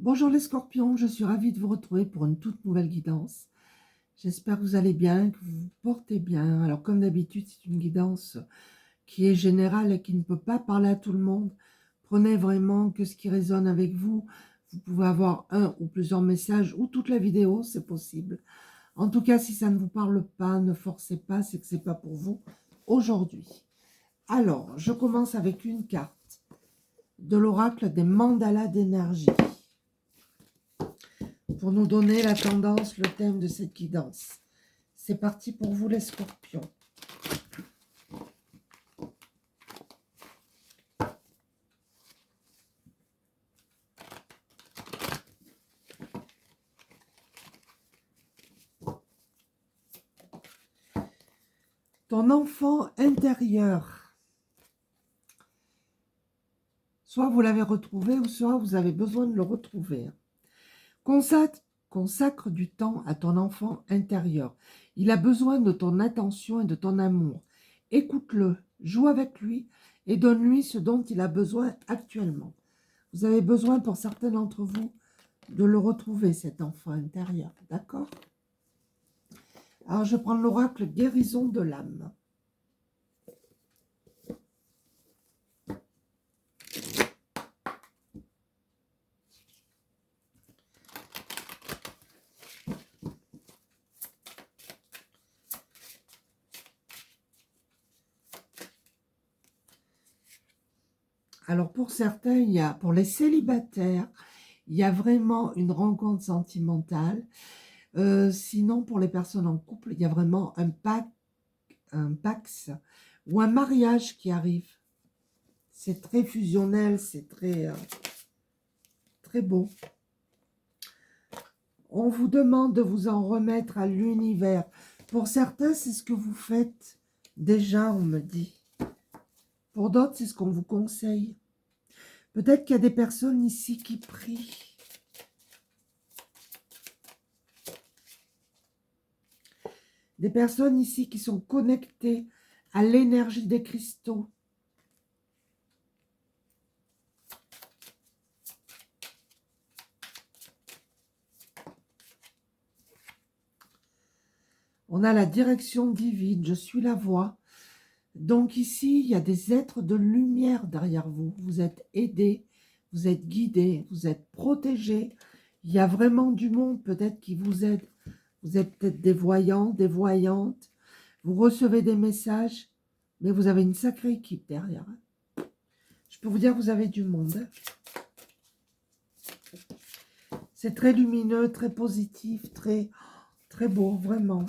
Bonjour les scorpions, je suis ravie de vous retrouver pour une toute nouvelle guidance. J'espère que vous allez bien, que vous vous portez bien. Alors comme d'habitude, c'est une guidance qui est générale et qui ne peut pas parler à tout le monde. Prenez vraiment que ce qui résonne avec vous. Vous pouvez avoir un ou plusieurs messages ou toute la vidéo, c'est possible. En tout cas, si ça ne vous parle pas, ne forcez pas, c'est que c'est pas pour vous aujourd'hui. Alors, je commence avec une carte de l'oracle des mandalas d'énergie, pour nous donner la tendance, le thème de cette guidance. C'est parti pour vous les scorpions. Ton enfant intérieur. Soit vous l'avez retrouvé, ou soit vous avez besoin de le retrouver. Consacre du temps à ton enfant intérieur. Il a besoin de ton attention et de ton amour. Écoute-le, joue avec lui et donne-lui ce dont il a besoin actuellement. Vous avez besoin, pour certains d'entre vous, de le retrouver, cet enfant intérieur. D'accord ? Alors, je prends l'oracle guérison de l'âme. Alors, pour certains, pour les célibataires, il y a vraiment une rencontre sentimentale. Sinon, pour les personnes en couple, il y a vraiment un pax ou un mariage qui arrive. C'est très fusionnel, c'est très beau. On vous demande de vous en remettre à l'univers. Pour certains, c'est ce que vous faites déjà, on me dit. Pour d'autres, c'est ce qu'on vous conseille. Peut-être qu'il y a des personnes ici qui prient. Des personnes ici qui sont connectées à l'énergie des cristaux. On a la direction divine, je suis la voix. Donc ici, il y a des êtres de lumière derrière vous. Vous êtes aidés, vous êtes guidés, vous êtes protégés. Il y a vraiment du monde peut-être qui vous aide. Vous êtes peut-être des voyants, des voyantes. Vous recevez des messages, mais vous avez une sacrée équipe derrière. Je peux vous dire que vous avez du monde. C'est très lumineux, très positif, très beau, vraiment.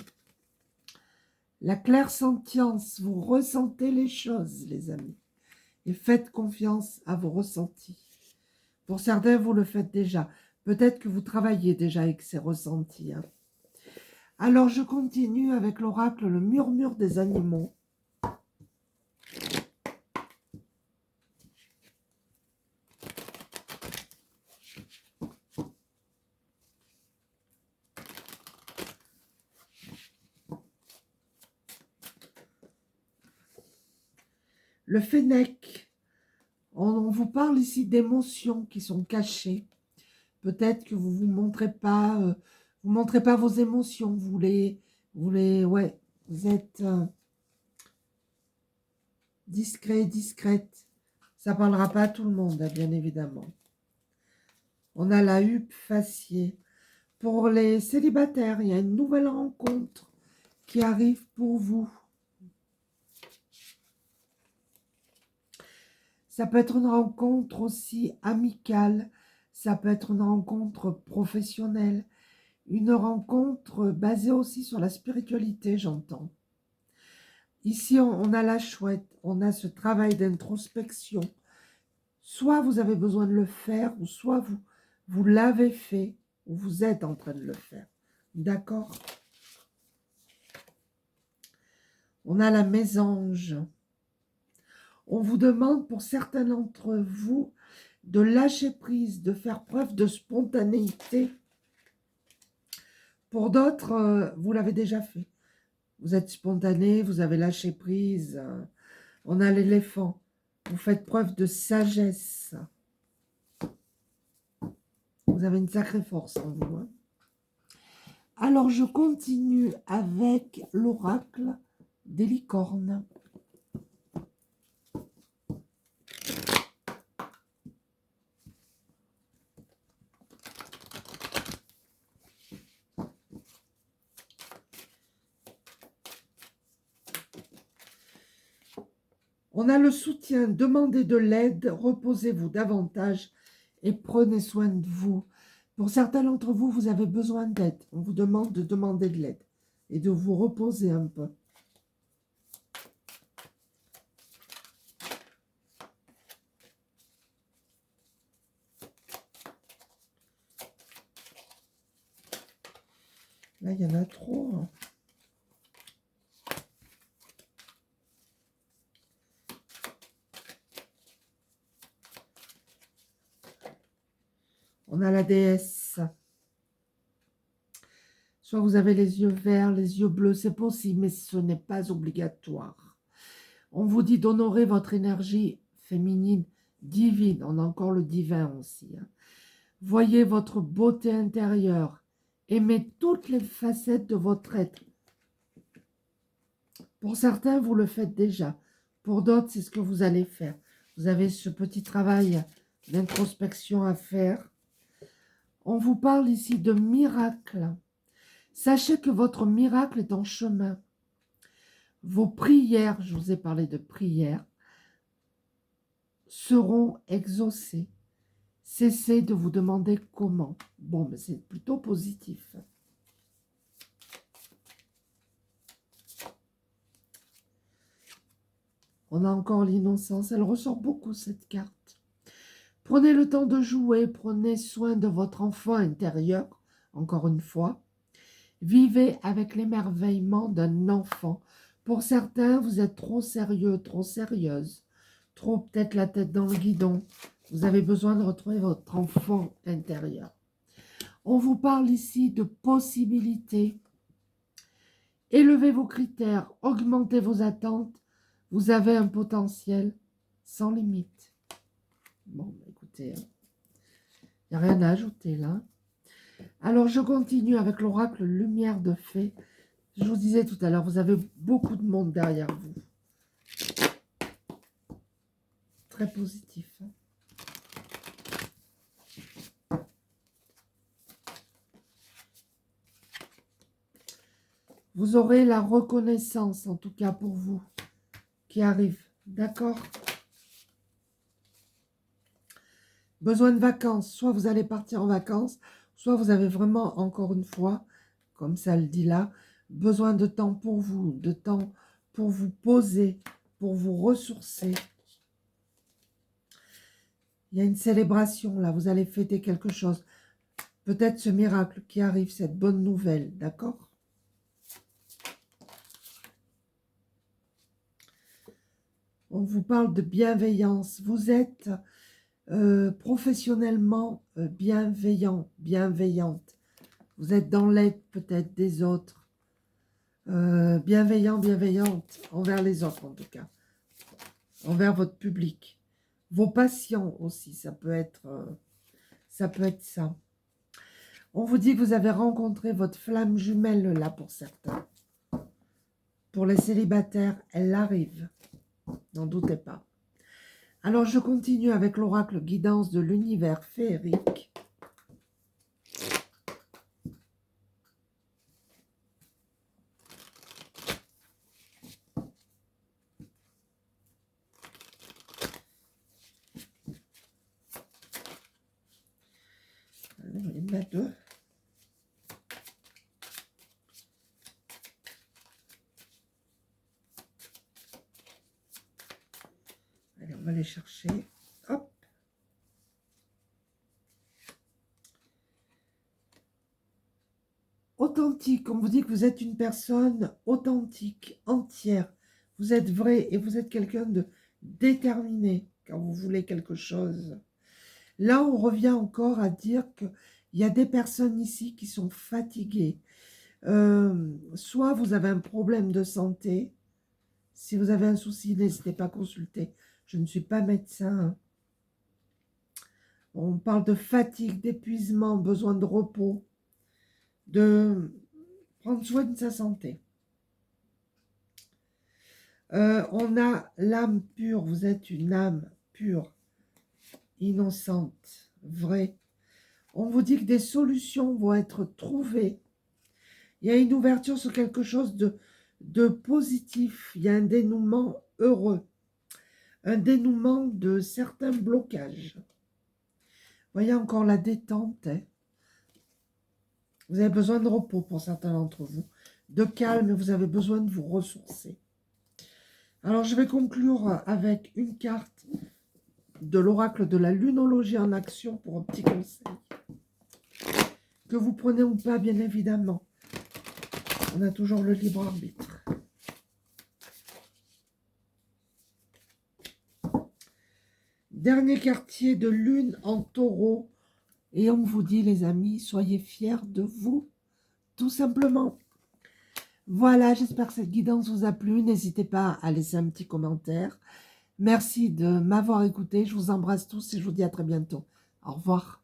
La clairsentience, vous ressentez les choses, les amis. Et faites confiance à vos ressentis. Pour certains, vous le faites déjà. Peut-être que vous travaillez déjà avec ces ressentis. Hein. Alors, je continue avec l'oracle, le murmure des animaux. Le fennec. On vous parle ici d'émotions qui sont cachées. Peut-être que vous montrez pas vos émotions. Ouais, vous êtes discret, discrète. Ça parlera pas à tout le monde, hein, bien évidemment. On a la huppe faciée. Pour les célibataires, il y a une nouvelle rencontre qui arrive pour vous. Ça peut être une rencontre aussi amicale, ça peut être une rencontre professionnelle, une rencontre basée aussi sur la spiritualité, j'entends. Ici, on a la chouette, on a ce travail d'introspection. Soit vous avez besoin de le faire, ou soit vous l'avez fait, ou vous êtes en train de le faire. D'accord ? On a la mésange. On vous demande pour certains d'entre vous de lâcher prise, de faire preuve de spontanéité. Pour d'autres, vous l'avez déjà fait. Vous êtes spontané, vous avez lâché prise. On a l'éléphant. Vous faites preuve de sagesse. Vous Vous avez une sacrée force en vous. Hein. Alors, je continue avec l'oracle des licornes. On a le soutien, demandez de l'aide, reposez-vous davantage et prenez soin de vous. Pour certains d'entre vous, vous avez besoin d'aide. On vous demande de demander de l'aide et de vous reposer un peu. Là, il y en a trop. Hein. On a la déesse. Soit vous avez les yeux verts, les yeux bleus, c'est possible, mais ce n'est pas obligatoire. On vous dit d'honorer votre énergie féminine, divine. On a encore le divin aussi. Hein. Voyez votre beauté intérieure. Aimez toutes les facettes de votre être. Pour certains, vous le faites déjà. Pour d'autres, c'est ce que vous allez faire. Vous avez ce petit travail d'introspection à faire. On vous parle ici de miracle. Sachez que votre miracle est en chemin. Vos prières, je vous ai parlé de prières, seront exaucées. Cessez de vous demander comment. Bon, mais c'est plutôt positif. On a encore l'innocence. Elle ressort beaucoup, cette carte. Prenez le temps de jouer. Prenez soin de votre enfant intérieur. Encore une fois. Vivez avec l'émerveillement d'un enfant. Pour certains, vous êtes trop sérieux, trop sérieuse. Trop peut-être la tête dans le guidon. Vous avez besoin de retrouver votre enfant intérieur. On vous parle ici de possibilités. Élevez vos critères, augmentez vos attentes. Vous avez un potentiel sans limite. Bon, écoutez, il n'y a rien à ajouter là. Alors, je continue avec l'oracle Lumière de Fée. Je vous disais tout à l'heure, vous avez beaucoup de monde derrière vous. Très positif. Vous aurez la reconnaissance, en tout cas pour vous, qui arrive. D'accord? Besoin de vacances. Soit vous allez partir en vacances, soit vous avez vraiment, encore une fois, comme ça le dit là, besoin de temps pour vous, de temps pour vous poser, pour vous ressourcer. Il y a une célébration là, vous allez fêter quelque chose. Peut-être ce miracle qui arrive, cette bonne nouvelle, d'accord? On vous parle de bienveillance. Vous êtes professionnellement bienveillant, bienveillante. Vous êtes dans l'aide peut-être des autres. Bienveillant, bienveillante envers les autres en tout cas. Envers votre public. Vos patients aussi, ça peut être ça. On vous dit que vous avez rencontré votre flamme jumelle là pour certains. Pour les célibataires, elle arrive. N'en doutez pas. Alors, je continue avec l'oracle guidance de l'univers féerique. Il y en a deux. Allez, on va les chercher. Hop. Authentique. On vous dit que vous êtes une personne authentique, entière. Vous êtes vrai et vous êtes quelqu'un de déterminé quand vous voulez quelque chose. Là, on revient encore à dire qu'il y a des personnes ici qui sont fatiguées. Soit vous avez un problème de santé. Si vous avez un souci, n'hésitez pas à consulter. Je ne suis pas médecin. Hein. On parle de fatigue, d'épuisement, besoin de repos, de prendre soin de sa santé. On a l'âme pure, vous êtes une âme pure, innocente, vraie. On vous dit que des solutions vont être trouvées. Il y a une ouverture sur quelque chose de positif. Il y a un dénouement heureux, un dénouement de certains blocages. Voyez encore la détente. Hein. Vous avez besoin de repos pour certains d'entre vous, de calme, et vous avez besoin de vous ressourcer. Alors, je vais conclure avec une carte de l'oracle de la lunologie en action pour un petit conseil. Que vous prenez ou pas, bien évidemment. On a toujours le libre arbitre. Dernier quartier de lune en taureau. Et on vous dit, les amis, soyez fiers de vous, tout simplement. Voilà, j'espère que cette guidance vous a plu. N'hésitez pas à laisser un petit commentaire. Merci de m'avoir écouté. Je vous embrasse tous et je vous dis à très bientôt. Au revoir.